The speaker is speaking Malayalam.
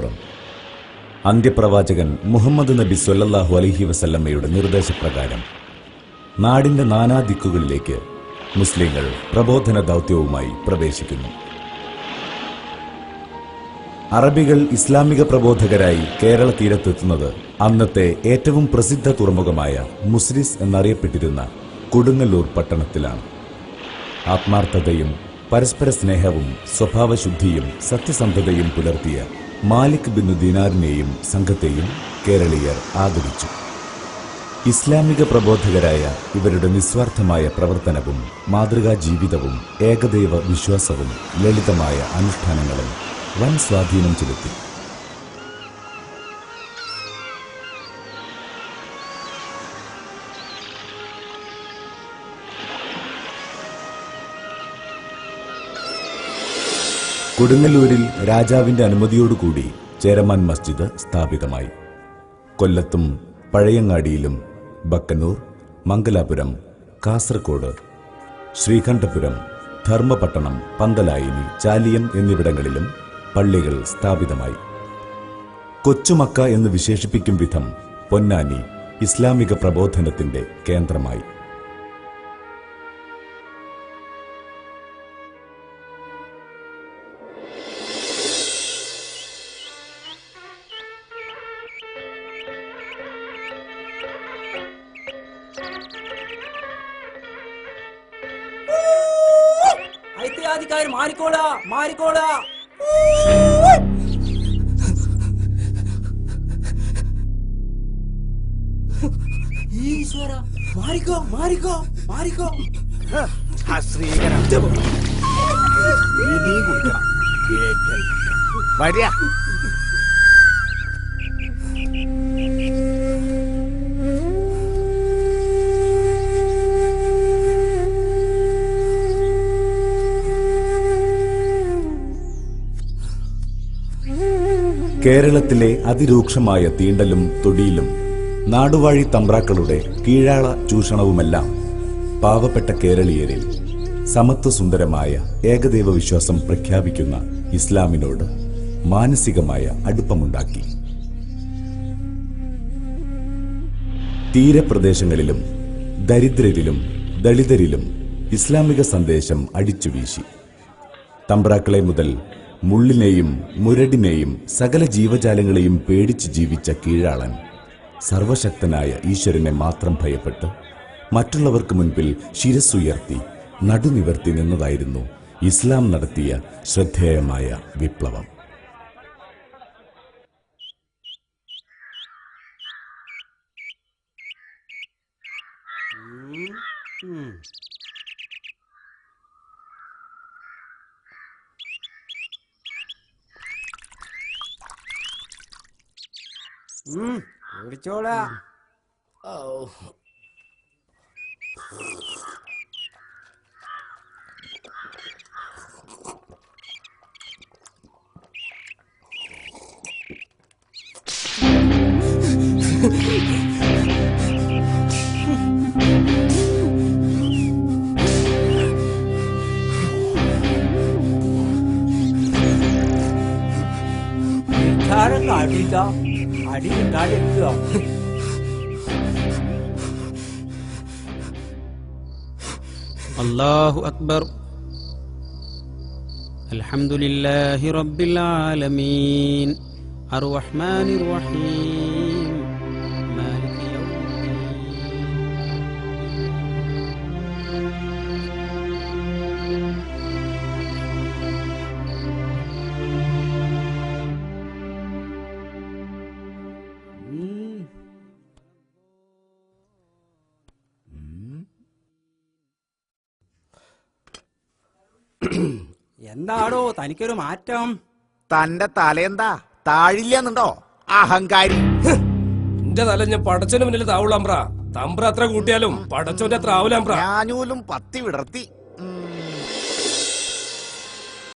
വർഷങ്ങൾക്കിപ്പുറം അന്ത്യപ്രവാചകൻ മുഹമ്മദ് നബി സ്വല്ലല്ലാഹു അലൈഹി വസല്ലമയുടെ നിർദ്ദേശപ്രകാരം നാടിന്റെ നാനാദിക്കുകളിലേക്ക് മുസ്ലിങ്ങൾ പ്രബോധന ദൗത്യവുമായി പ്രവേശിക്കുന്നു. അറബികൾ ഇസ്ലാമിക പ്രബോധകരായി കേരള തീരത്തെത്തുന്നത് അന്നത്തെ ഏറ്റവും പ്രസിദ്ധ തുറമുഖമായ മുസ്രിസ് എന്നറിയപ്പെട്ടിരുന്ന കൊടുങ്ങല്ലൂർ പട്ടണത്തിലാണ്. ആത്മാർത്ഥതയും പരസ്പര സ്നേഹവും സ്വഭാവശുദ്ധിയും സത്യസന്ധതയും പുലർത്തിയ മാലിക് ബിൻ ദീനാറിനെയും സംഘത്തെയും കേരളീയർ ആദരിച്ചു. ഇസ്ലാമിക പ്രബോധകരായ ഇവരുടെ നിസ്വാർത്ഥമായ പ്രവർത്തനവും മാതൃകാ ജീവിതവും ഏകദൈവ വിശ്വാസവും ലളിതമായ അനുഷ്ഠാനങ്ങളും വൻ സ്വാധീനം ചെലുത്തി. കൊടുങ്ങല്ലൂരിൽ രാജാവിന്റെ അനുമതിയോടുകൂടി ചേരമാൻ മസ്ജിദ് സ്ഥാപിതമായി. കൊല്ലത്തും പഴയങ്ങാടിയിലും ബക്കന്നൂർ, മംഗലാപുരം, കാസർഗോഡ്, ശ്രീകണ്ഠപുരം, ധർമ്മപട്ടണം, പന്തലായിനി, ചാലിയം എന്നിവിടങ്ങളിലും പള്ളികൾ സ്ഥാപിതമായി. കൊച്ചുമക്ക എന്ന് വിശേഷിപ്പിക്കും വിധം പൊന്നാനി ഇസ്ലാമിക പ്രബോധനത്തിന്റെ കേന്ദ്രമായി. മാറിക്കോളാ മാറിക്കോളാ ഈശ്വര മാറിക്കോ മാറിക്കോ മാറിക്കോ. കേരളത്തിലെ അതിരൂക്ഷമായ തീണ്ടലും തൊടിയിലും നാടുവാഴി തമ്പ്രാക്കളുടെ കീഴാള ചൂഷണവുമെല്ലാം പാവപ്പെട്ട കേരളീയരിൽ സമത്വസുന്ദരമായ ഏകദൈവ വിശ്വാസം പ്രഖ്യാപിക്കുന്ന ഇസ്ലാമിനോട് മാനസികമായ അടുപ്പമുണ്ടാക്കി. തീരപ്രദേശങ്ങളിലും ദരിദ്രരിലും ദളിതരിലും ഇസ്ലാമിക സന്ദേശം അടിച്ചുവീശി. തമ്പ്രാക്കളെ മുതൽ മുള്ളിനെയും മുരടിനെയും സകല ജീവജാലങ്ങളെയും പേടിച്ച് ജീവിച്ച കീഴാളൻ സർവശക്തനായ ഈശ്വരനെ മാത്രം ഭയപ്പെട്ട് മറ്റുള്ളവർക്ക് മുൻപിൽ ശിരസ്സുയർത്തി നടുനിവർത്തി നിന്നതായിരുന്നു ഇസ്ലാം നടത്തിയ ശ്രദ്ധേയമായ വിപ്ലവം. കുടിച്ചോളാ. അടിയില്ല അടി കിട്ടാടിക്കുക. അല്ലാഹു അക്ബർ. അൽഹംദുലില്ലാഹി റബ്ബിൽ ആലമീൻ അർറഹ്മാനിർ റഹീം മാലികി യൗമിദ്ദീൻ. എന്താടോ തനിക്കൊരു മാറ്റം? തന്റെ തലയെന്താ താഴില്ലെന്നുണ്ടോ അഹങ്കാരി? എന്റെ തല ഞാൻ പടച്ചോന്റെ മുന്നിൽ താവൂലാമ്പ്ര. തമ്പ്ര അത്ര കൂട്ടിയാലും പടച്ചോന്റെ അത്ര ആവൂലാമ്പ്ര. ഞാനൂലും പത്തി വിടർത്തി